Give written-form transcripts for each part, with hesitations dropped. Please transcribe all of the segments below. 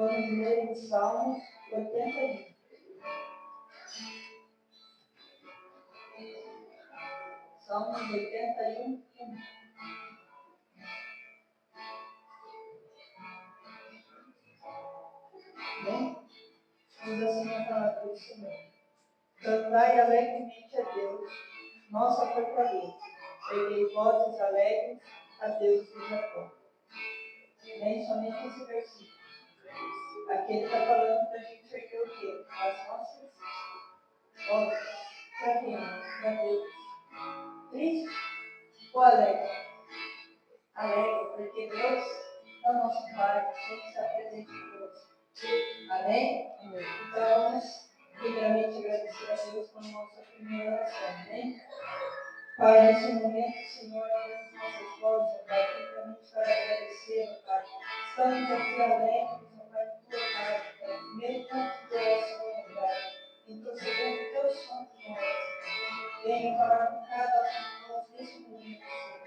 Vamos ler o Salmo 81. Salmo 81. Bem? Diz assim a palavra do Senhor. Cantai alegremente a Deus, nossa fortaleza. Erguei vozes alegres a Deus de Jacó. Nem somente esse versículo. Aqui ele está falando para a gente erguer o quê? As nossas vozes. Para quem? Para Deus. Triste ou alegre? Alegre, porque Deus é o nosso Pai, sempre está presente conosco. Amém? Amém? Então vamos primeiramente agradecer a Deus por nossa primeira oração. Amém? Pai, nesse momento, Senhor, nós nossas vozes, Pai, primeiramente para agradecer, Pai. Estamos aqui alegres, Pai, por tua casa, Pai. Primeiro canto de oração, Pai. Intercedendo o teu santo nome. Venha falar com cada um de nós nesse momento, Senhor.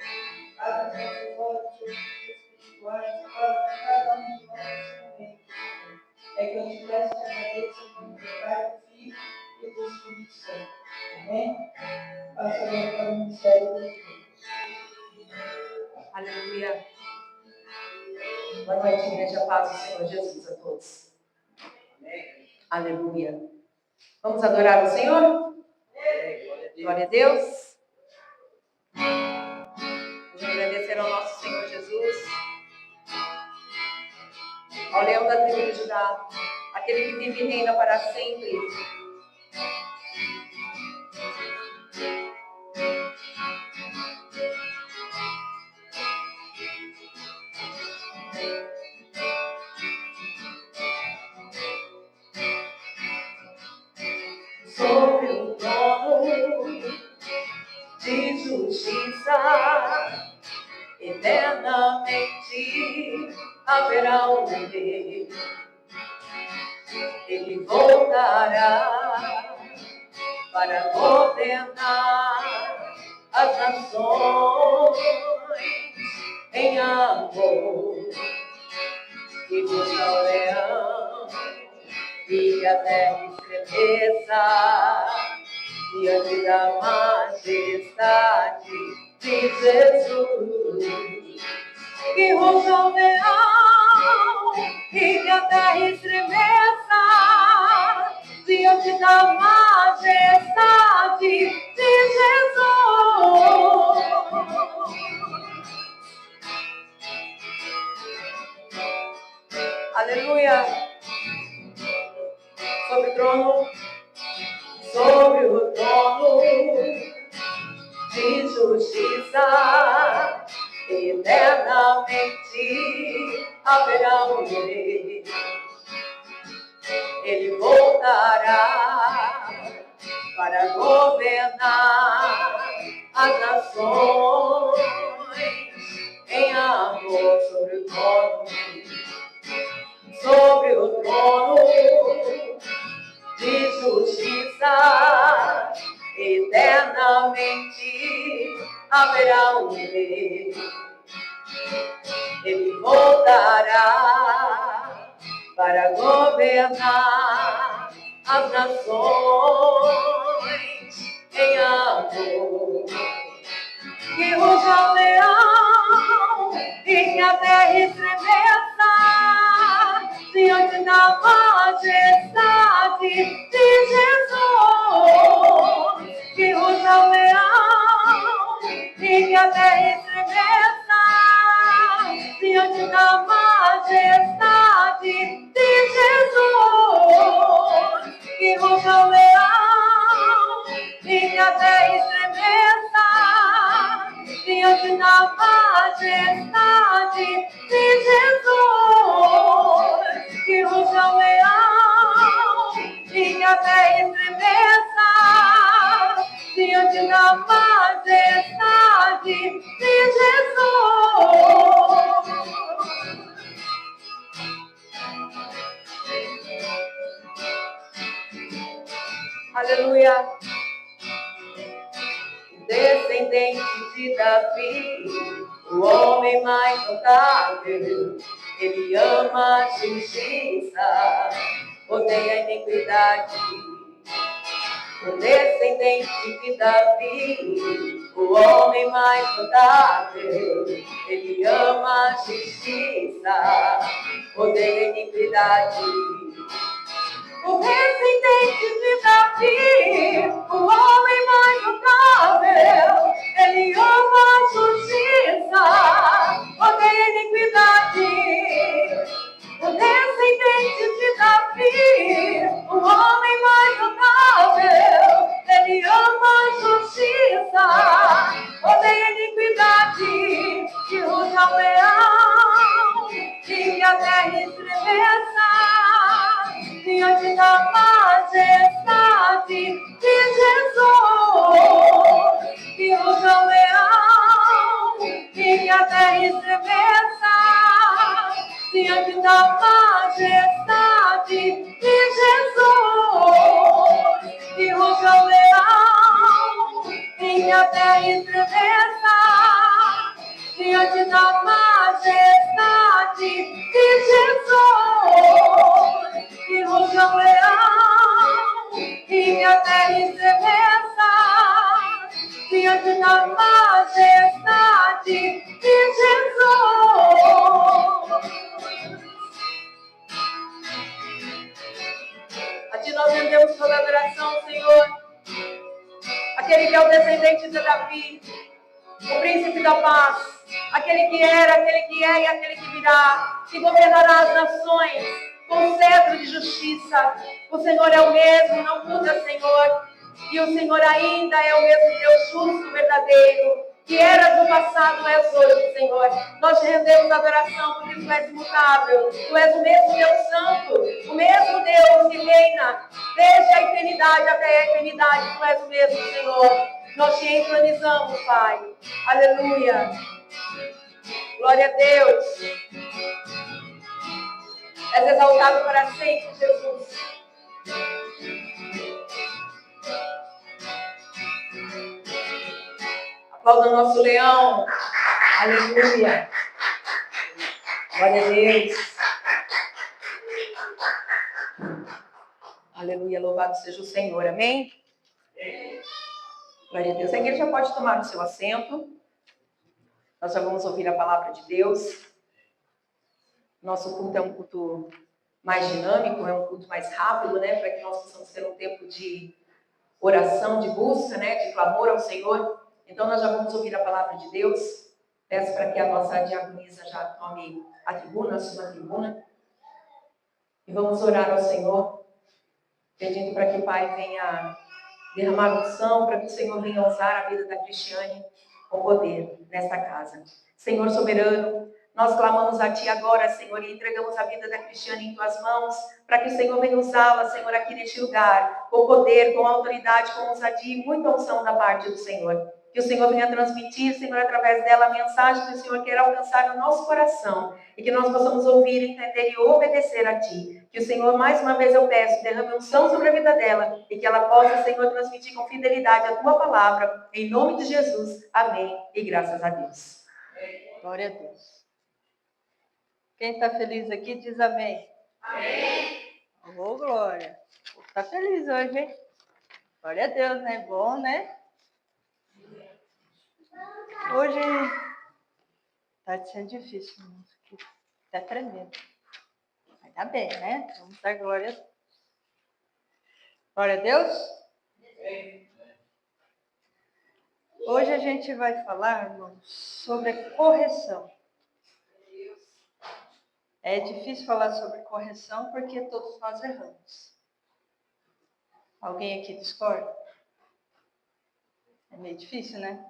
Abra os nossos olhos espirituais, fala com cada um de nós nesse momento, Senhor. É que eu te peço e te agradeço em nome do Pai, do Filho e do Espírito Santo. Amém? Passa agora para o ministério do Senhor. Aleluia. Boa noite, igreja, paz do Senhor Jesus a todos. Amém. Aleluia. Vamos adorar o Senhor? Glória a Deus. Vamos agradecer ao nosso Senhor Jesus, ao leão da tribo de Judá, aquele que vive e reina para sempre. Sobre o trono de justiça, eternamente haverá um rei. Ele voltará para governar as nações em amor. E ruja o leão e a terra estremeça diante da majestade de Jesus. Que ruja o leão e que a terra estremeça diante da majestade de Jesus. Aleluia. Sobre o trono de justiça, eternamente haverá um rei. Ele voltará para governar as nações em amor. Sobre o trono de justiça, eternamente haverá um rei. Ele voltará para governar as nações em amor. Que ruja o leão e que a terra estremeça diante da majestade de Jesus. Que ruja o leão e que a terra estremeça diante da majestade de Jesus. Que ruja o leão e que a terra estremeça diante da majestade de Jesus. Que ruja o leão e que a terra estremeça diante da majestade de Jesus. Aleluia. Descendente de Davi, o homem mais notável, Ele ama a justiça, odeia a iniquidade. O descendente de Davi, o homem mais notável, ele ama a justiça, odeia a iniquidade. O descendente de Davi, o homem mais notável, ele ama a justiça, odeia a iniquidade. O descendente de Davi, o homem mais notável, ele ama a justiça, odeia a iniquidade. Que ruja o leão, que a terra estremeça diante da majestade de Jesus. Que ruja o leão, que a terra estremeça diante da majestade de Jesus. Que ruja o leão, que a terra estremeça diante da majestade de Jesus. Que ruja o leão, que a terra estremeça diante da majestade de Jesus. A ti nós rendemos toda a adoração, Senhor. Aquele que é o descendente de Davi, o príncipe da paz, aquele que era, aquele que é e aquele que virá, que governará as nações com cetro de justiça. O Senhor é o mesmo, não muda, Senhor. E o Senhor ainda é o mesmo Deus justo, verdadeiro, que eras no passado, és hoje, Senhor. Nós te rendemos adoração, porque Tu és imutável. Tu és o mesmo Deus Santo, o mesmo Deus que reina desde a eternidade até a eternidade. Tu és o mesmo, Senhor. Nós te entronizamos, Pai. Aleluia. Glória a Deus. És exaltado para sempre, Jesus. Aplauda o nosso leão. Aleluia. Glória a Deus. Aleluia. Louvado seja o Senhor. Amém? Glória a Deus. A igreja pode tomar o seu assento. Nós já vamos ouvir a palavra de Deus. Nosso culto é um culto mais dinâmico, é um culto mais rápido, né? Para que nós possamos ter um tempo de oração, de busca, né? De clamor ao Senhor. Então, nós já vamos ouvir a palavra de Deus. Peço para que a nossa diaconisa já tome a tribuna, a sua tribuna. E vamos orar ao Senhor, pedindo para que o Pai venha derramar unção, para que o Senhor venha usar a vida da Cristiane com poder nesta casa. Senhor soberano, nós clamamos a Ti agora, Senhor, e entregamos a vida da Cristiane em Tuas mãos, para que o Senhor venha usá-la, Senhor, aqui neste lugar, com poder, com autoridade, com ousadia e muita unção da parte do Senhor. Que o Senhor venha transmitir, Senhor, através dela a mensagem que o Senhor quer alcançar no nosso coração e que nós possamos ouvir, entender e obedecer a Ti. Que o Senhor, mais uma vez eu peço, derrame unção sobre a vida dela e que ela possa, Senhor, transmitir com fidelidade a Tua palavra. Em nome de Jesus. Amém. E graças a Deus. Glória a Deus. Quem está feliz aqui diz amém. Amém. Oh, glória. Está feliz hoje, hein? Glória a Deus, né? Bom, né? Hoje está sendo difícil, está tremendo. Vai dar bem, né? Vamos dar glória a Deus. Glória a Deus. Hoje a gente vai falar, irmãos, sobre a correção. É difícil falar sobre correção porque todos nós erramos. Alguém aqui discorda? É meio difícil, né?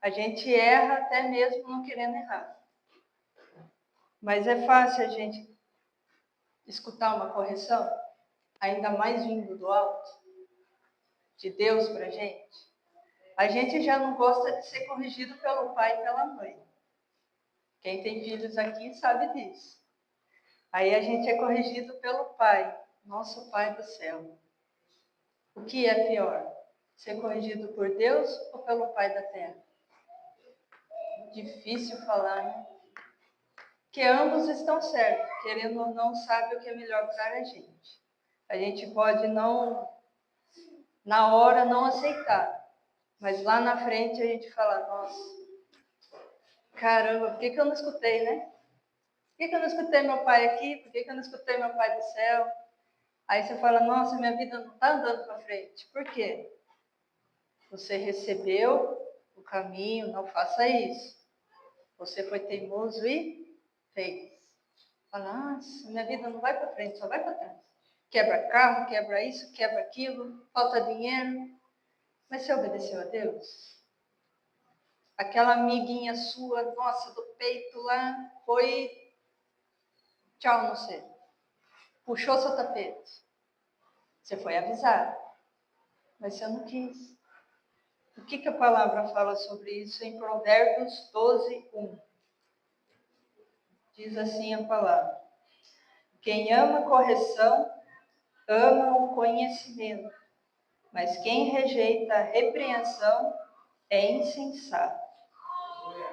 A gente erra até mesmo não querendo errar. Mas é fácil a gente escutar uma correção, ainda mais vindo do alto, de Deus pra gente. A gente já não gosta de ser corrigido pelo pai e pela mãe. Quem tem filhos aqui sabe disso. Aí a gente é corrigido pelo pai, nosso Pai do céu. O que é pior? Ser corrigido por Deus ou pelo Pai da terra? Difícil falar, né? que ambos estão certos, querendo ou não, sabe o que é melhor para a gente. A gente pode não, na hora, não aceitar, mas lá na frente a gente fala, nossa, caramba, por que eu não escutei, né? Por que eu não escutei meu pai aqui? Por que eu não escutei meu pai do céu? Aí você fala, nossa, minha vida não está andando para frente. Por quê? Você recebeu o caminho, não faça isso. Você foi teimoso e fez. Fala, nossa, minha vida não vai para frente, só vai para trás. Quebra carro, quebra isso, quebra aquilo, falta dinheiro. Mas você obedeceu a Deus? Aquela amiguinha sua, nossa, do peito lá, foi tchau, não sei. Puxou seu tapete. Você foi avisado, mas você não quis. O que a palavra fala sobre isso em Provérbios 12, 1? Diz assim a palavra: quem ama a correção, ama o conhecimento, mas quem rejeita a repreensão é insensato.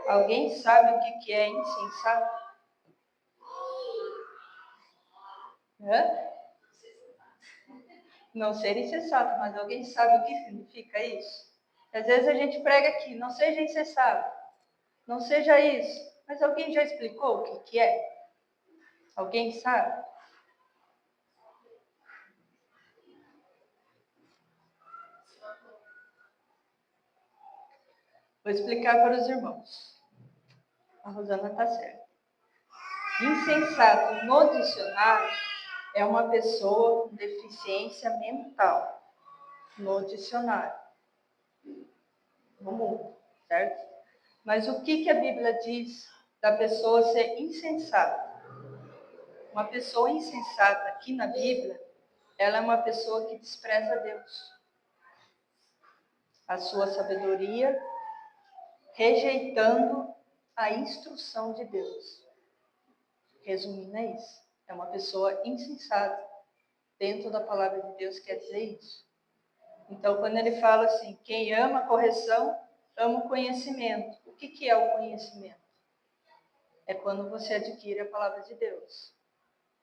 Alguém sabe o que é insensato? Hã? Não ser insensato, mas alguém sabe o que significa isso? Às vezes a gente prega aqui, não seja insensato, não seja isso, mas alguém já explicou o que é? Alguém sabe? Vou explicar para os irmãos. A Rosana está certa. Insensato no dicionário é uma pessoa com deficiência mental. No dicionário. No mundo, certo? Mas o que a Bíblia diz da pessoa ser insensata? Uma pessoa insensata aqui na Bíblia, ela é uma pessoa que despreza Deus. A sua sabedoria, rejeitando a instrução de Deus. Resumindo, é isso. É uma pessoa insensata. Dentro da palavra de Deus quer dizer isso. Então, quando ele fala assim, quem ama a correção, ama o conhecimento. O que é o conhecimento? É quando você adquire a palavra de Deus.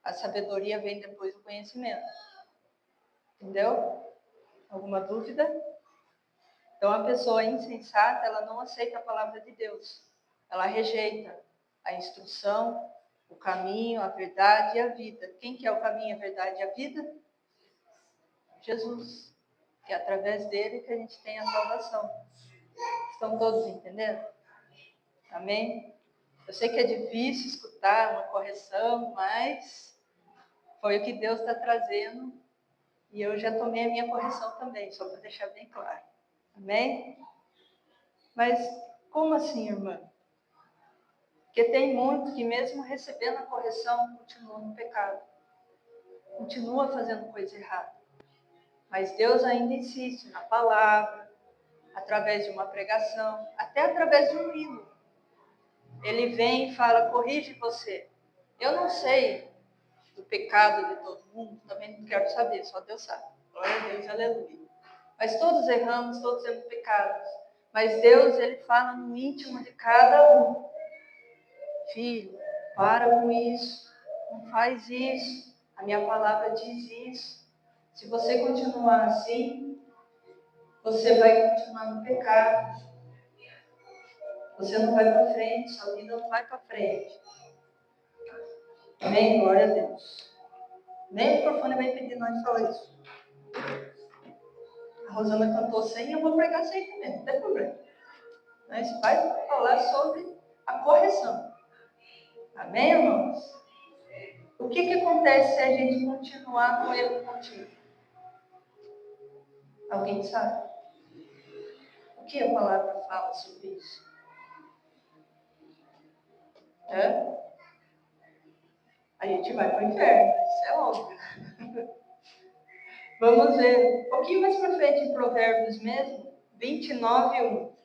A sabedoria vem depois do conhecimento. Entendeu? Alguma dúvida? Então, a pessoa insensata, ela não aceita a palavra de Deus. Ela rejeita a instrução, o caminho, a verdade e a vida. Quem que é o caminho, a verdade e a vida? Jesus. Que é através dele que a gente tem a salvação. Estão todos entendendo? Amém? Eu sei que é difícil escutar uma correção, mas foi o que Deus está trazendo e eu já tomei a minha correção também, só para deixar bem claro. Amém? Mas como assim, irmã? Porque tem muito que mesmo recebendo a correção, continua no pecado. Continua fazendo coisa errada. Mas Deus ainda insiste na palavra, através de uma pregação, até através de um hino. Ele vem e fala, corrige você. Eu não sei do pecado de todo mundo, também não quero saber, só Deus sabe. Glória a Deus, aleluia. Mas todos erramos, todos temos pecados. Mas Deus, ele fala no íntimo de cada um. Filho, para com isso, não faz isso. A minha palavra diz isso. Se você continuar assim, você vai continuar no pecado. Você não vai para frente, sua vida não vai para frente. Amém? Glória a Deus. Nem o microfone vai impedir nós de falar isso. A Rosana cantou sem, eu vou pregar sem também, não tem problema. Mas vai falar sobre a correção. Amém, irmãos? O que acontece se a gente continuar no erro contínuo? Alguém sabe? O que a palavra fala sobre isso? A gente vai para o inferno, isso é óbvio. Vamos ver um pouquinho mais para frente em Provérbios mesmo, 29, 1.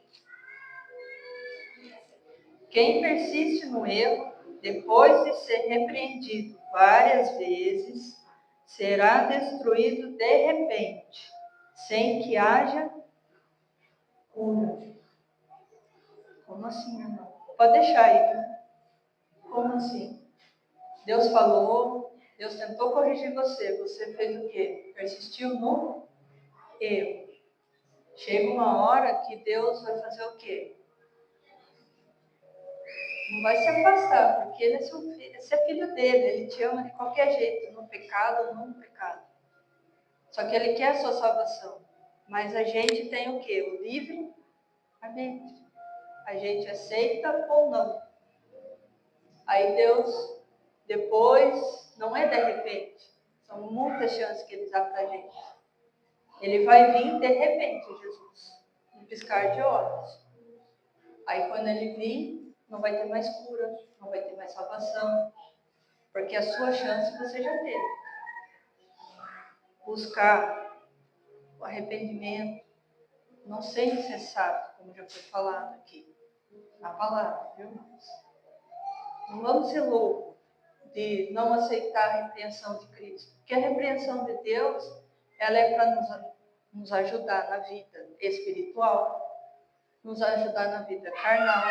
Quem persiste no erro, depois de ser repreendido várias vezes, será destruído de repente, sem que haja cura. Como assim, irmão? Pode deixar aí, tá? Como assim? Deus falou, Deus tentou corrigir você. Você fez o quê? Persistiu no erro. Chega uma hora que Deus vai fazer o quê? Não vai se afastar, porque ele é seu filho, você é filho dele, ele te ama de qualquer jeito, no pecado ou não no pecado. Só que ele quer a sua salvação. Mas a gente tem o quê? O livre arbítrio. A gente aceita ou não. Aí Deus, depois, não é de repente, são muitas chances que ele dá pra gente. Ele vai vir de repente, Jesus, no piscar de olhos. Aí quando ele vir, não vai ter mais cura, não vai ter mais salvação, porque a sua chance você já teve. Buscar o arrependimento, não ser insensato, como já foi falado aqui, na palavra, viu, irmãos? Não vamos ser loucos de não aceitar a repreensão de Cristo, porque a repreensão de Deus, ela é para nos ajudar na vida espiritual, nos ajudar na vida carnal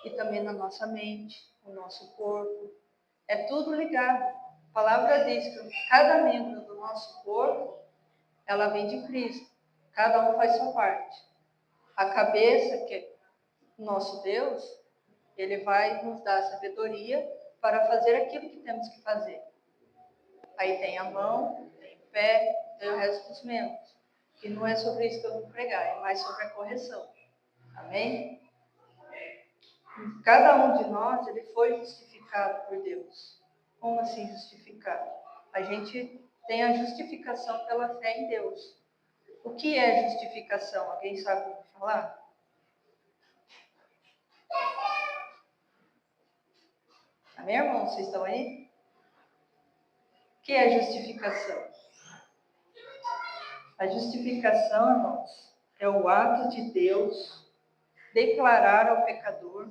e também na nossa mente, no nosso corpo. É tudo ligado. A palavra diz que cada membro do nosso corpo, ela vem de Cristo. Cada um faz sua parte. A cabeça, que é nosso Deus, ele vai nos dar sabedoria para fazer aquilo que temos que fazer. Aí tem a mão, tem o pé, tem o resto dos membros. Que não é sobre isso que eu vou pregar, é mais sobre a correção. Amém? Cada um de nós, ele foi justificado por Deus. Como assim justificado? A gente tem a justificação pela fé em Deus. O que é justificação? Alguém sabe falar? Amém, irmão? Vocês estão aí? O que é justificação? A justificação, irmãos, é o ato de Deus declarar ao pecador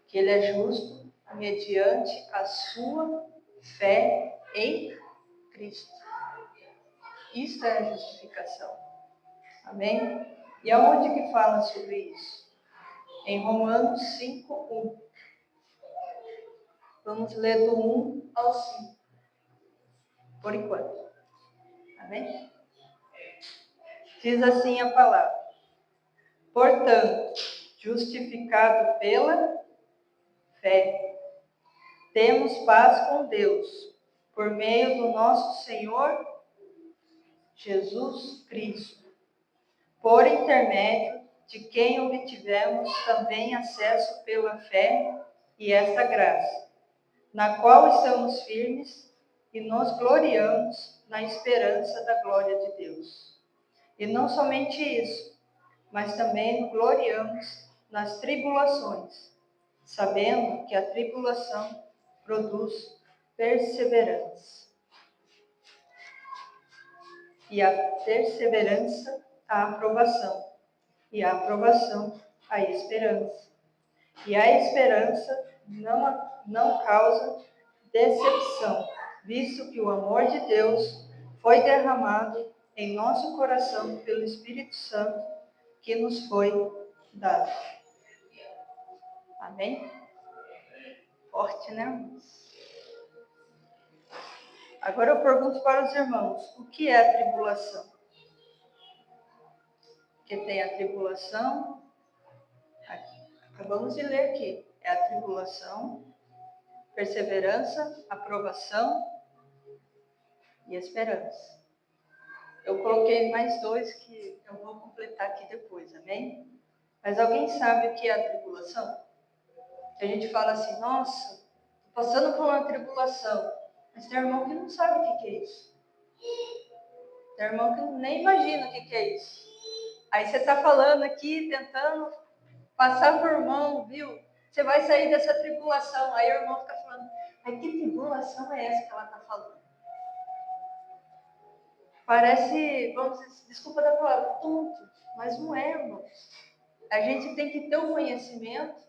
que ele é justo mediante a sua fé em Cristo. Isso é a justificação. Amém? E aonde que fala sobre isso? Em Romanos 5:1. Vamos ler do 1 ao 5. Por enquanto. Amém? Diz assim a palavra: portanto, justificado pela fé, temos paz com Deus, por meio do nosso Senhor Jesus Cristo, por intermédio de quem obtivemos também acesso pela fé e esta graça, na qual estamos firmes e nos gloriamos na esperança da glória de Deus. E não somente isso, mas também nos gloriamos nas tribulações, sabendo que a tribulação produz perseverança. E a perseverança, a aprovação. E a aprovação, a esperança. E a esperança não causa decepção, visto que o amor de Deus foi derramado em nosso coração pelo Espírito Santo que nos foi dado. Amém? Forte, né, irmãos? Agora eu pergunto para os irmãos, o que é a tribulação? Que tem a tribulação, acabamos de ler aqui, é a tribulação, perseverança, aprovação e esperança. Eu coloquei mais dois que eu vou completar aqui depois, amém? Mas alguém sabe o que é a tribulação? A gente fala assim, nossa, estou passando por uma tribulação. Mas tem irmão que não sabe o que é isso. Tem irmão que nem imagina o que é isso. Aí você está falando aqui, tentando passar por irmão, viu? Você vai sair dessa tribulação. Aí o irmão fica falando, mas que tribulação é essa que ela está falando? Parece, vamos dizer, desculpa da palavra, tonto, mas não é, irmãos. A gente tem que ter um conhecimento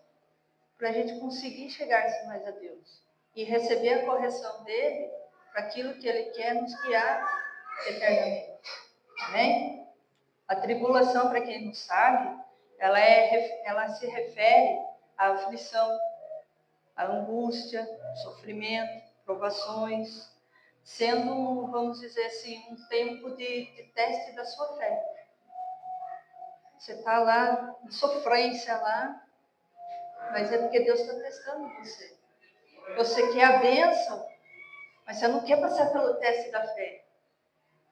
para a gente conseguir chegar mais a Deus e receber a correção dele para aquilo que ele quer nos guiar eternamente. Amém? A tribulação, para quem não sabe, ela se refere à aflição, a angústia, o sofrimento, provações, sendo, vamos dizer assim, um tempo de teste da sua fé. Você está lá, em sofrência lá, mas é porque Deus está testando você. Você quer a bênção, mas você não quer passar pelo teste da fé.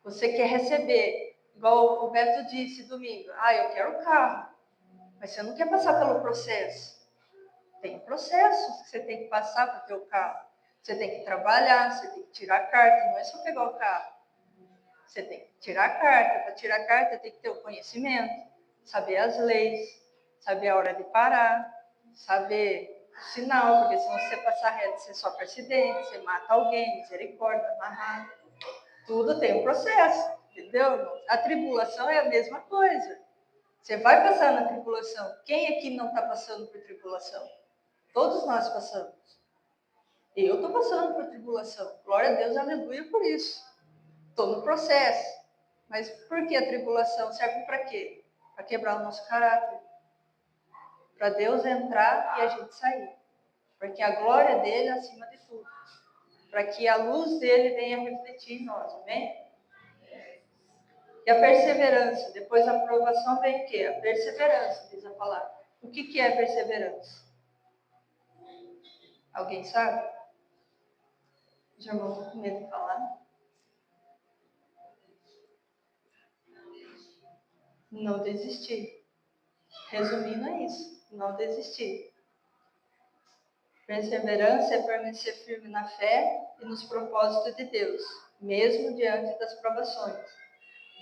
Você quer receber, igual o Beto disse domingo, eu quero o carro, mas você não quer passar pelo processo. Tem processos que você tem que passar para ter o carro. Você tem que trabalhar, você tem que tirar a carta, não é só pegar o carro. Você tem que tirar a carta. Para tirar a carta tem que ter o conhecimento, saber as leis, saber a hora de parar, saber o sinal, porque se você passar reto, você sofre acidente, você mata alguém, misericórdia, amarrado. Tudo tem um processo, entendeu? A tribulação é a mesma coisa. Você vai passar na tribulação. Quem aqui não está passando por tribulação? Todos nós passamos. Eu estou passando por tribulação. Glória a Deus, aleluia por isso. Estou no processo. Mas por que a tribulação? Serve para quê? Para quebrar o nosso caráter. Para Deus entrar e a gente sair. Porque a glória dele é acima de tudo. Para que a luz dele venha refletir em nós. Amém? E a perseverança. Depois da aprovação vem o quê? A perseverança, diz a palavra. O que é perseverança? Alguém sabe? Os irmãos estão com medo de falar? Não desistir. Resumindo, é isso. Não desistir. Perseverança é permanecer firme na fé e nos propósitos de Deus, mesmo diante das provações,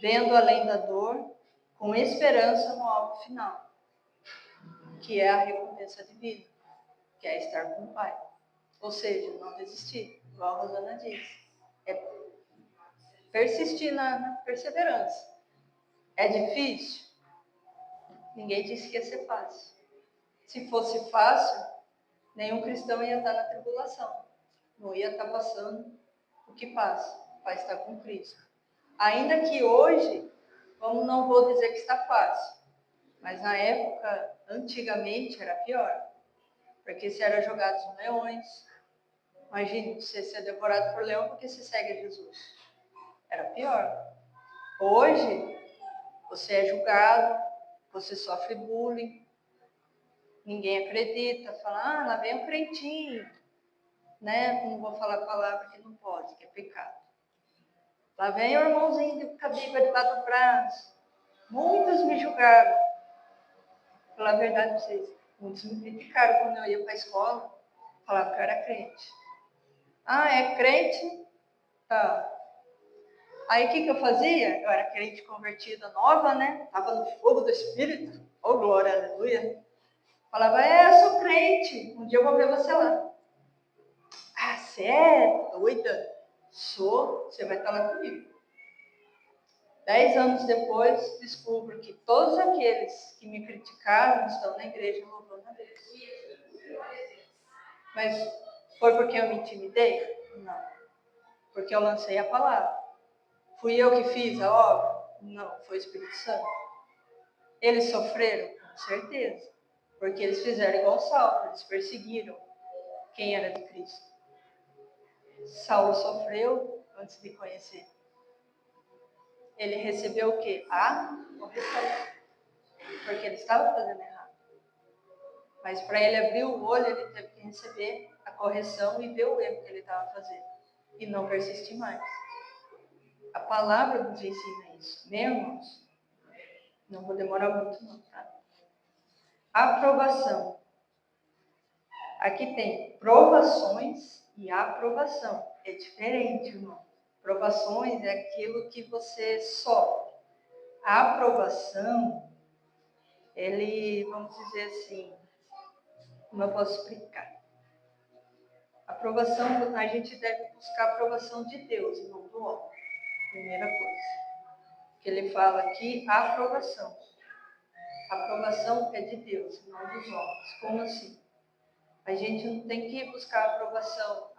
vendo além da dor, com esperança no alvo final, que é a recompensa divina, que é estar com o Pai. Ou seja, não desistir, igual a Rosana disse. É persistir na perseverança. É difícil? Ninguém disse que ia ser fácil. Se fosse fácil, nenhum cristão ia estar na tribulação. Não ia estar passando o que passa. Vai estar com Cristo. Ainda que hoje, não vou dizer que está fácil, mas na época, antigamente, era pior. Porque você era jogado nos leões. Imagine você ser devorado por leão porque você segue Jesus. Era pior. Hoje, você é julgado, você sofre bullying, ninguém acredita, fala, lá vem um crentinho, né? Não vou falar a palavra que não pode, que é pecado. Lá vem o irmãozinho com a Bíblia debaixo do braço. Muitos me julgaram. Falar a verdade para vocês, muitos me criticaram quando eu ia para a escola, falavam que eu era crente. É crente? Tá. Aí o que eu fazia? Eu era crente convertida nova, né? Estava no fogo do Espírito. Oh, glória, aleluia. Falava, eu sou crente. Um dia eu vou ver você lá. Você é doida? Sou. Você vai estar lá comigo. 10 anos depois, descubro que todos aqueles que me criticaram estão na igreja louvando a Deus. Mas foi porque eu me intimidei? Não. Porque eu lancei a palavra. Fui eu que fiz a obra? Não, foi o Espírito Santo. Eles sofreram? Com certeza. Porque eles fizeram igual Saulo, eles perseguiram quem era de Cristo. Saulo sofreu antes de conhecer. Ele recebeu o quê? A correção. Porque ele estava fazendo errado. Mas para ele abrir o olho, ele teve que receber a correção e ver o erro que ele estava fazendo. E não persistir mais. A palavra nos ensina isso. Né, irmãos? Não vou demorar muito não, tá? Aprovação. Aqui tem provações e aprovação. É diferente, irmão. Provações é aquilo que você sofre. A aprovação, vamos dizer assim, como eu posso explicar? A aprovação, a gente deve buscar a aprovação de Deus e não do homem. Primeira coisa. Que ele fala aqui, a aprovação. A aprovação é de Deus, não dos homens. Como assim? A gente não tem que buscar a aprovação.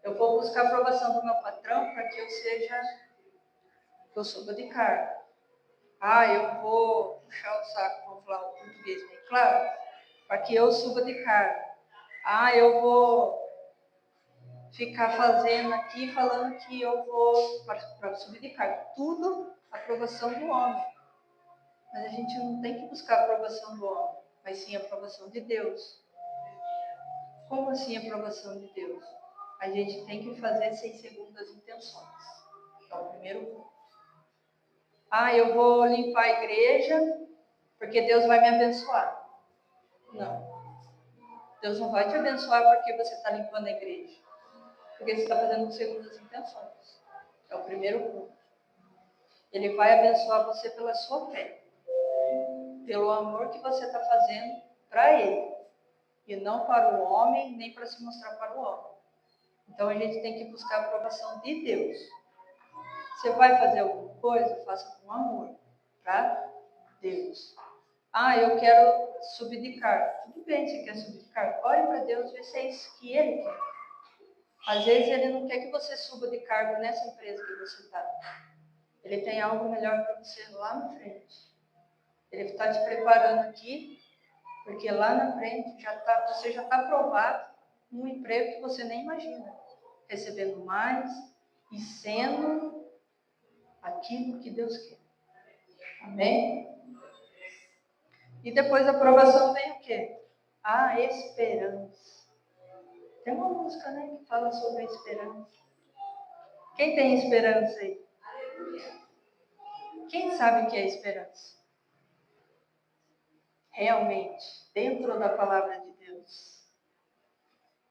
Eu vou buscar a aprovação do meu patrão para que eu suba de cargo. Eu vou puxar o saco, vamos falar o português bem claro, para que eu suba de cargo. eu vou ficar fazendo aqui, falando que eu vou para subir de cargo. Tudo a aprovação do homem. Mas a gente não tem que buscar a aprovação do homem, mas sim a aprovação de Deus. Como assim a aprovação de Deus? A gente tem que fazer sem segundas intenções. É o primeiro ponto. Eu vou limpar a igreja porque Deus vai me abençoar. Não. Deus não vai te abençoar porque você está limpando a igreja. Porque você está fazendo segundas intenções. É o primeiro ponto. Ele vai abençoar você pela sua fé. Pelo amor que você está fazendo para Ele. E não para o homem, nem para se mostrar para o homem. Então a gente tem que buscar a aprovação de Deus. Você vai fazer alguma coisa, faça com amor. Para Deus. Eu quero subir de cargo. Tudo bem, você quer subir de cargo? Ore para Deus, vê se é isso que Ele quer. Às vezes Ele não quer que você suba de cargo nessa empresa que você está. Ele tem algo melhor para você lá na frente. Ele está te preparando aqui, porque lá na frente você já está aprovado num emprego que você nem imagina. Recebendo mais e sendo aquilo que Deus quer. Amém? E depois da aprovação vem o quê? A esperança. Tem uma música, né, que fala sobre a esperança. Quem tem esperança aí? Quem sabe o que é esperança? Realmente, dentro da palavra de Deus.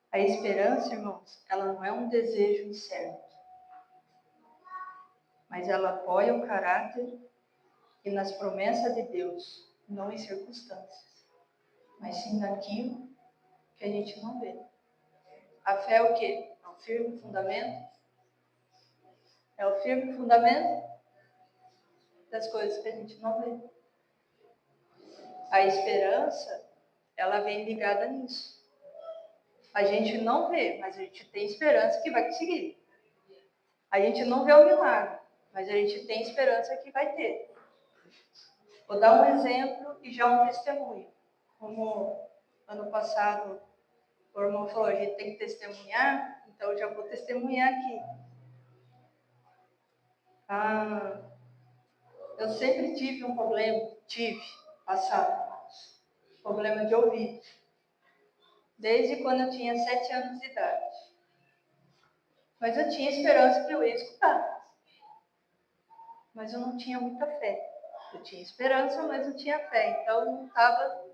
A esperança, irmãos, ela não é um desejo incerto. Mas ela apoia o caráter e nas promessas de Deus, não em circunstâncias. Mas sim naquilo que a gente não vê. A fé é o quê? É o firme fundamento? É o firme fundamento das coisas que a gente não vê. A esperança, ela vem ligada nisso. A gente não vê, mas a gente tem esperança que vai conseguir. A gente não vê o milagre, mas a gente tem esperança que vai ter. Vou dar um exemplo e já um testemunho. Como ano passado o irmão falou, a gente tem que testemunhar, então eu já vou testemunhar aqui. Eu sempre tive um problema, problema de ouvido. Desde quando eu tinha 7 anos de idade. Mas eu tinha esperança que eu ia escutar. Mas eu não tinha muita fé. Eu tinha esperança, mas não tinha fé. Então não estava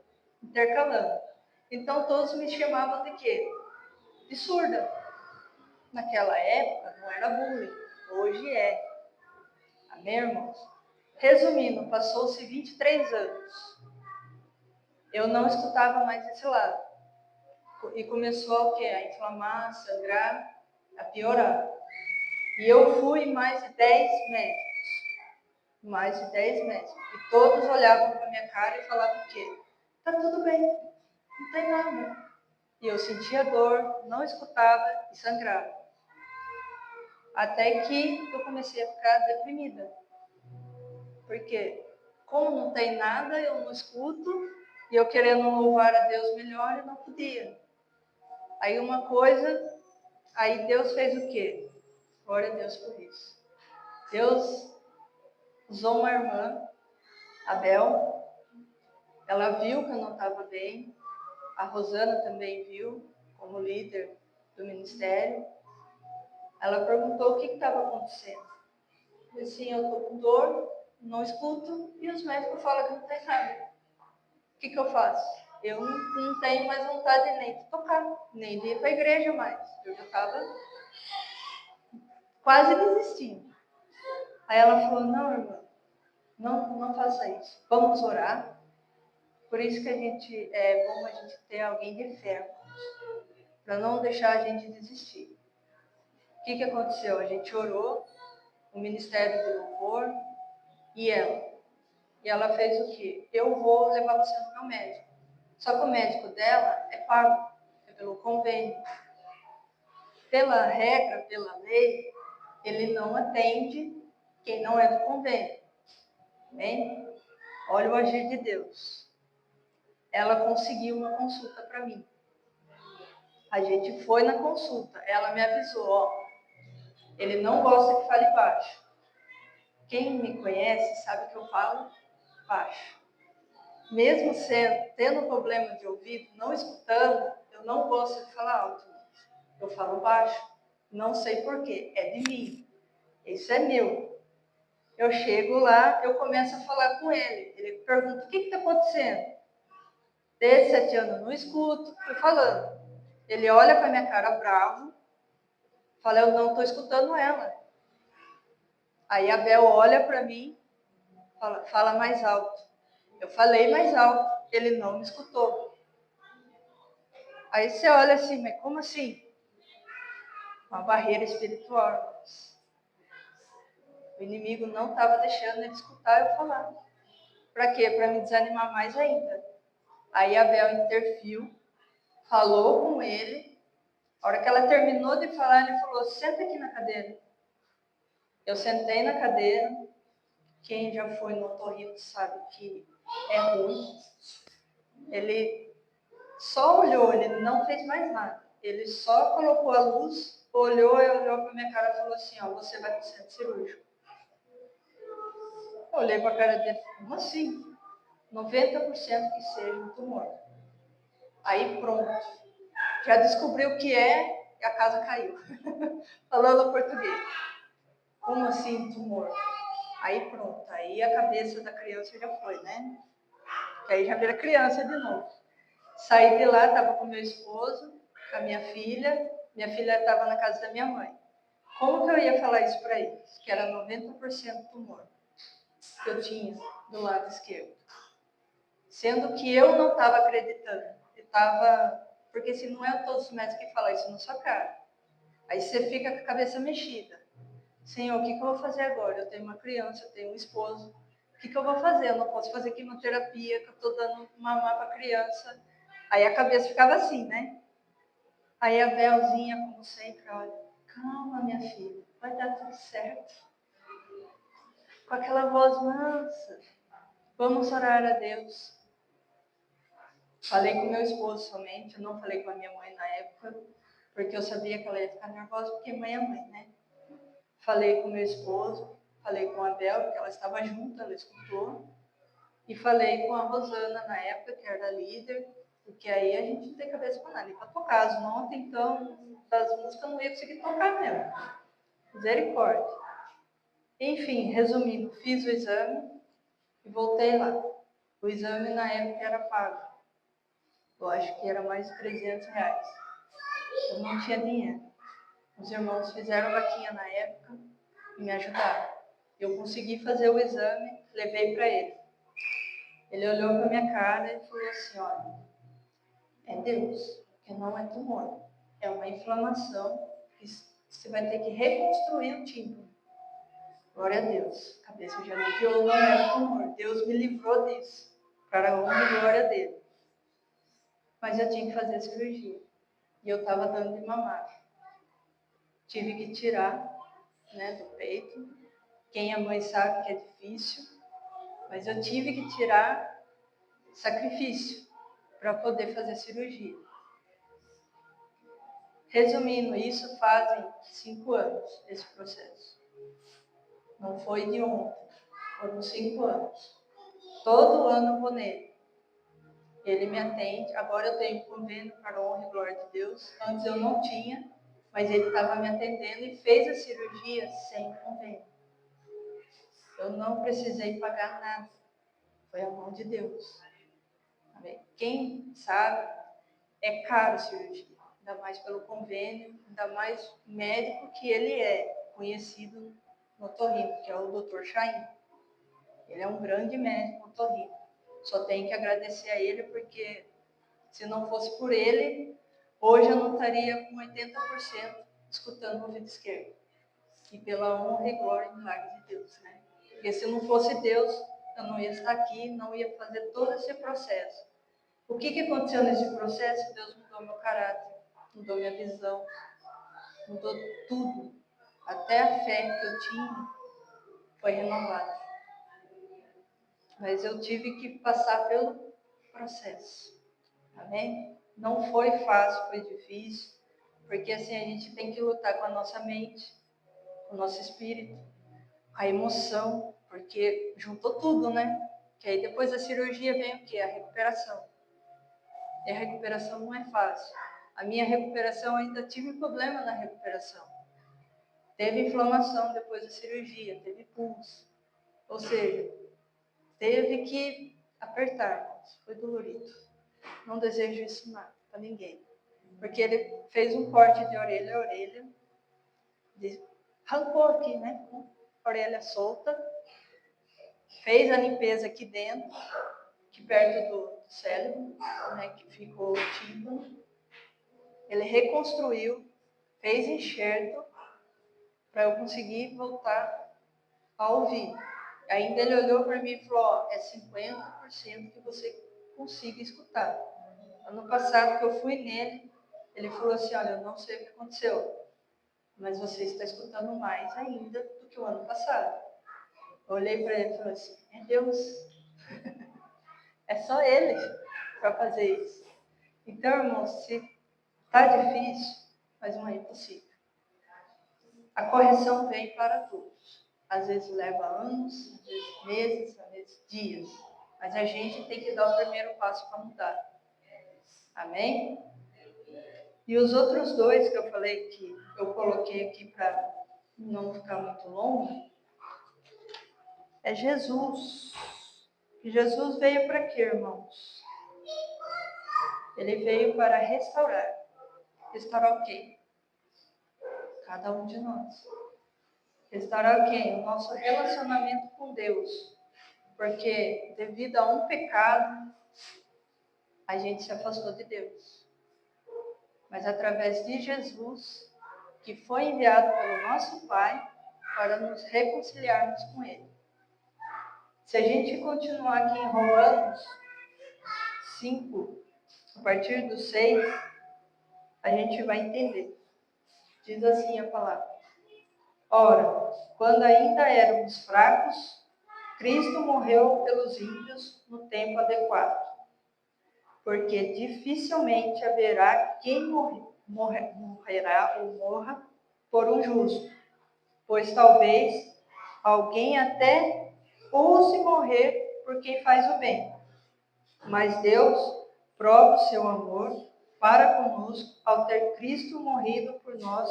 intercalando. Então todos me chamavam de quê? De surda. Naquela época não era bullying. Hoje é. Amém, irmãos? Resumindo, passou-se 23 anos. Eu não escutava mais esse lado. E começou o quê? A inflamar, a sangrar, a piorar. E eu fui mais de 10 médicos. Mais de 10 médicos. E todos olhavam para minha cara e falavam o quê? Tá tudo bem, não tem nada. E eu sentia dor, não escutava e sangrava. Até que eu comecei a ficar deprimida. Porque, como não tem nada, eu não escuto, e eu querendo louvar a Deus melhor, eu não podia. Aí Deus fez o quê? Glória a Deus por isso. Deus usou uma irmã, a Bel, ela viu que eu não estava bem, a Rosana também viu, como líder do ministério. Ela perguntou o que estava acontecendo. Eu falei assim, eu estou com dor, não escuto, e os médicos falam que não tem nada. O que eu faço? Eu não tenho mais vontade nem de tocar, nem de ir para a igreja mais. Eu já estava quase desistindo. Aí ela falou, não, irmã, não faça isso. Vamos orar. Por isso que é bom a gente ter alguém de fé, para não deixar a gente desistir. O que aconteceu? A gente orou, o Ministério de Louvor e ela. E ela fez o quê? Eu vou levar você no meu médico. Só que o médico dela é pago, é pelo convênio. Pela regra, pela lei, ele não atende quem não é do convênio. Amém? Olha o agir de Deus. Ela conseguiu uma consulta para mim. A gente foi na consulta. Ela me avisou, ó, ele não gosta que fale baixo. Quem me conhece sabe que eu falo baixo. Mesmo tendo problema de ouvido, não escutando, eu não gosto de falar alto. Eu falo baixo. Não sei porquê. É de mim. Isso é meu. Eu chego lá, eu começo a falar com ele. Ele pergunta, o que está acontecendo? Desde 7 anos eu não escuto. Fui falando. Ele olha com a minha cara bravo. Fala, eu não estou escutando ela. Aí a Bel olha para mim, fala mais alto. Eu falei mais alto, ele não me escutou. Aí você olha assim, mas como assim? Uma barreira espiritual. O inimigo não estava deixando ele escutar eu falar. Para quê? Para me desanimar mais ainda. Aí a Bel interviu, falou com ele. A hora que ela terminou de falar, ele falou, senta aqui na cadeira. Eu sentei na cadeira. Quem já foi no otorrino sabe que é ruim. Ele só olhou, ele não fez mais nada. Ele só colocou a luz, olhou para minha cara e falou assim, ó, você vai para o centro cirúrgico. Eu olhei para a cara dele, como assim? 90% que seja um tumor. Aí pronto. Já descobriu o que é e a casa caiu. Falando português. Como assim tumor? Aí pronto. Aí a cabeça da criança já foi, né? Aí já vira criança de novo. Saí de lá, estava com meu esposo, com a minha filha. Minha filha estava na casa da minha mãe. Como que eu ia falar isso para eles? Que era 90% tumor que eu tinha do lado esquerdo. Sendo que eu não estava acreditando. Eu estava... Porque se não é todos os médicos que falam isso na sua cara. Aí você fica com a cabeça mexida. Senhor, o que eu vou fazer agora? Eu tenho uma criança, eu tenho um esposo. O que eu vou fazer? Eu não posso fazer quimioterapia, que eu estou dando mamar para a criança. Aí a cabeça ficava assim, né? Aí a Belzinha, como sempre, olha, calma, minha filha, vai dar tudo certo. Com aquela voz mansa, vamos orar a Deus. Falei com meu esposo somente, eu não falei com a minha mãe na época, porque eu sabia que ela ia ficar nervosa, porque mãe é mãe, né? Falei com meu esposo, falei com a Bel, porque ela estava junto, ela escutou. E falei com a Rosana na época, que era líder, porque aí a gente não tem cabeça para nada. E para tocar as notas, então, das músicas eu não ia conseguir tocar mesmo. Misericórdia. Enfim, resumindo, fiz o exame e voltei lá. O exame na época era pago. Eu acho que era mais de R$300. Eu não tinha dinheiro. Os irmãos fizeram vaquinha na época e me ajudaram. Eu consegui fazer o exame, levei para ele. Ele olhou para minha cara e falou assim, olha, é Deus, que não é tumor. É uma inflamação que você vai ter que reconstruir o tímpano. Glória a Deus. A cabeça já aliviou, não era tumor. Deus me livrou disso. Para a honra e glória dele. Mas eu tinha que fazer a cirurgia. E eu estava dando de mamar. Tive que tirar, né, do peito. Quem é mãe sabe que é difícil. Mas eu tive que tirar sacrifício para poder fazer a cirurgia. Resumindo, isso fazem 5 anos, esse processo. Não foi de ontem, foram 5 anos. Todo ano eu vou nele. Ele me atende, agora eu tenho convênio para a honra e glória de Deus. Antes eu não tinha, mas ele estava me atendendo e fez a cirurgia sem convênio. Eu não precisei pagar nada, foi a mão de Deus. Amém? Quem sabe, é caro a cirurgia, ainda mais pelo convênio, ainda mais médico que ele é, conhecido no otorrino, que é o Dr. Chaim. Ele é um grande médico otorrino. Só tenho que agradecer a ele, porque se não fosse por ele, hoje eu não estaria com 80% escutando o ouvido esquerdo. E pela honra e glória e milagre de Deus, né? Porque se não fosse Deus, eu não ia estar aqui, não ia fazer todo esse processo. O que aconteceu nesse processo? Deus mudou meu caráter, mudou minha visão, mudou tudo. Até a fé que eu tinha foi renovada. Mas eu tive que passar pelo processo. Amém? Não foi fácil, foi difícil, porque assim a gente tem que lutar com a nossa mente, com o nosso espírito, a emoção, porque juntou tudo, né? Que aí depois da cirurgia vem o quê? A recuperação. E a recuperação não é fácil. A minha recuperação, ainda tive problema na recuperação. Teve inflamação depois da cirurgia, teve pulso. Ou seja, teve que apertar. Foi dolorido. Não desejo isso para ninguém. Porque ele fez um corte de orelha a orelha. Arrancou aqui, né? Orelha solta. Fez a limpeza aqui dentro, aqui perto do cérebro, né? Que ficou o tímpano. Ele reconstruiu, fez enxerto para eu conseguir voltar a ouvir. Ainda ele olhou para mim e falou, ó, é 50% que você consiga escutar. Ano passado que eu fui nele, ele falou assim, olha, eu não sei o que aconteceu, mas você está escutando mais ainda do que o ano passado. Eu olhei para ele e falei assim, é Deus. É só ele para fazer isso. Então, irmãos, se está difícil, mas não é impossível. A correção vem para todos. Às vezes leva anos, às vezes meses, às vezes dias. Mas a gente tem que dar o primeiro passo para mudar. Amém? E os outros dois que eu falei que eu coloquei aqui para não ficar muito longo, é Jesus. E Jesus veio para quê, irmãos? Ele veio para restaurar. Restaurar o quê? Cada um de nós. Restaurar o quê? O nosso relacionamento com Deus. Porque devido a um pecado, a gente se afastou de Deus. Mas através de Jesus, que foi enviado pelo nosso Pai, para nos reconciliarmos com Ele. Se a gente continuar aqui em Romanos 5, a partir do 6, a gente vai entender. Diz assim a palavra. Ora, quando ainda éramos fracos, Cristo morreu pelos ímpios no tempo adequado. Porque dificilmente haverá quem morrerá ou morra por um justo. Pois talvez alguém até ouse morrer por quem faz o bem. Mas Deus prova o seu amor para conosco ao ter Cristo morrido por nós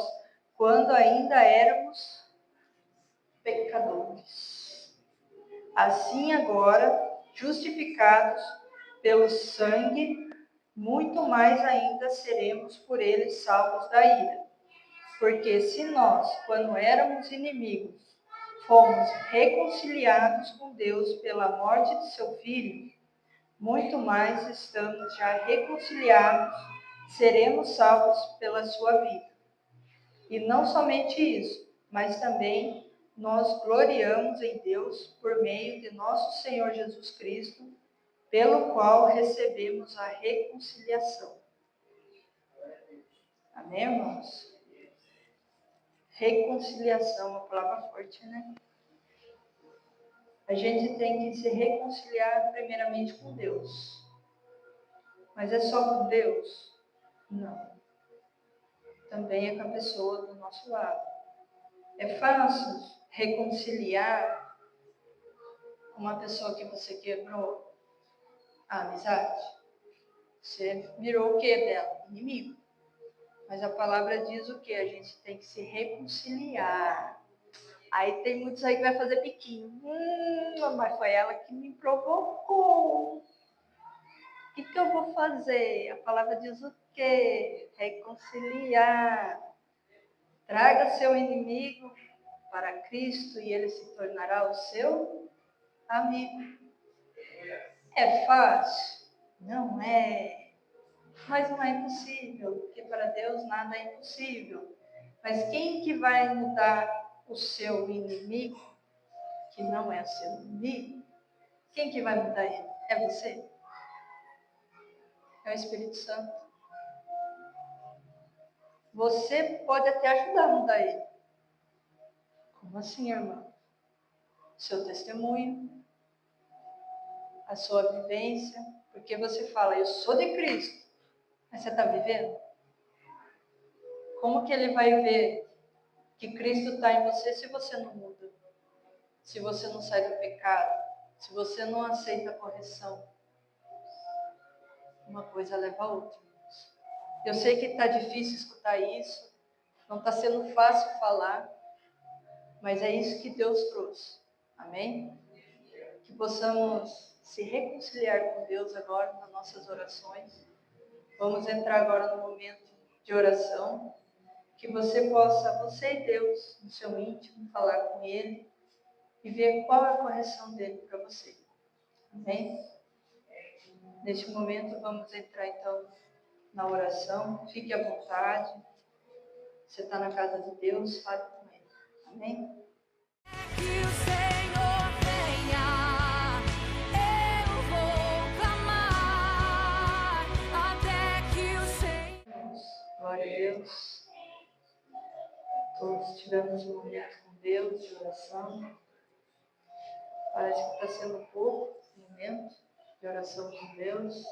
quando ainda éramos pecadores. Assim agora, justificados pelo sangue, muito mais ainda seremos por ele salvos da ira. Porque se nós, quando éramos inimigos, fomos reconciliados com Deus pela morte de seu Filho, muito mais estamos já reconciliados, seremos salvos pela sua vida. E não somente isso, mas também nós gloriamos em Deus por meio de nosso Senhor Jesus Cristo, pelo qual recebemos a reconciliação. Amém, irmãos? Reconciliação, uma palavra forte, né? A gente tem que se reconciliar primeiramente com Deus. Mas é só com Deus? Não. Também é com a pessoa do nosso lado. É fácil reconciliar com uma pessoa que você quebrou a amizade? Você virou o que dela? Inimigo. Mas a palavra diz o que? A gente tem que se reconciliar. Aí tem muitos aí que vai fazer biquinho. Mas foi ela que me provocou. O que eu vou fazer? A palavra diz o quê? Reconciliar. Traga seu inimigo para Cristo e ele se tornará o seu amigo. É fácil? Não é. Mas não é impossível, porque para Deus nada é impossível. Mas quem que vai mudar o seu inimigo, que não é o seu inimigo? Quem que vai mudar ele? É você? É o Espírito Santo. Você pode até ajudar a mudar ele. Como assim, irmã? Seu testemunho, a sua vivência, porque você fala, eu sou de Cristo. Mas você está vivendo? Como que ele vai ver que Cristo está em você se você não muda? Se você não sai do pecado? Se você não aceita a correção? Uma coisa leva a outra. Eu sei que está difícil escutar isso, não está sendo fácil falar, mas é isso que Deus trouxe. Amém? Que possamos se reconciliar com Deus agora nas nossas orações. Vamos entrar agora no momento de oração. Que você possa, você e Deus, no seu íntimo, falar com Ele e ver qual é a correção dele para você. Amém? Neste momento, vamos entrar então na oração. Fique à vontade. Você está na casa de Deus, fale com Ele. Amém? Que o Senhor venha, eu vou clamar, até que o Senhor... Glória a Deus. Todos tivemos um momento com Deus de oração. Parece que está sendo pouco momento de oração com Deus,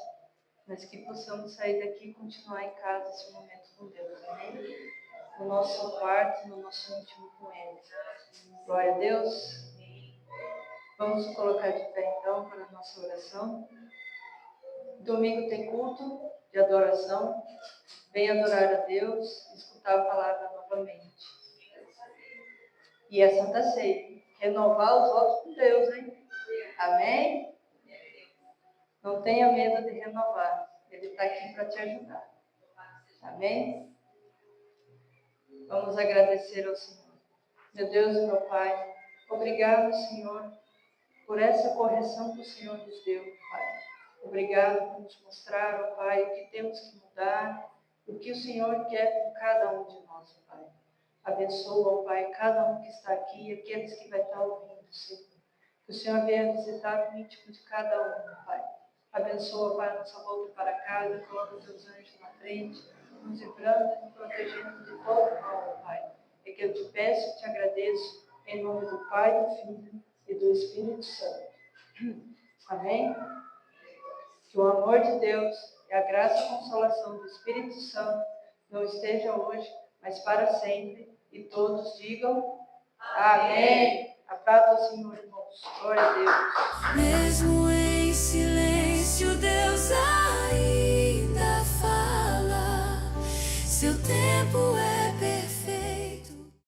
mas que possamos sair daqui e continuar em casa esse momento com Deus. Amém? No nosso quarto, no nosso íntimo com Ele. Glória a Deus. Vamos nos colocar de pé então para a nossa oração. Domingo tem culto de adoração. Venha adorar a Deus, escutar a palavra novamente. E a Santa Ceia, renovar os votos com Deus, hein? Amém? Não tenha medo de renovar. Ele está aqui para te ajudar. Amém? Vamos agradecer ao Senhor. Meu Deus e meu Pai, obrigado, Senhor, por essa correção que o Senhor nos deu, Pai. Obrigado por nos mostrar, ó Pai, o que temos que mudar, o que o Senhor quer com cada um de nós, ó Pai. Abençoa, ó Pai, cada um que está aqui, aqueles que vai estar ouvindo, Senhor. Que o Senhor venha visitar o íntimo de cada um, ó Pai. Abençoa, Pai, a nossa volta para casa, coloca os teus anjos na frente, nos livrando e nos protegendo de todo mal, ó Pai. É que eu te peço e te agradeço, em nome do Pai, do Filho e do Espírito Santo. Amém? Que o amor de Deus e a graça e a consolação do Espírito Santo não esteja hoje, mas para sempre. E todos digam amém. A paz do Senhor, irmãos. Glória a Deus. Mesmo em silêncio, Deus ainda fala. Seu tempo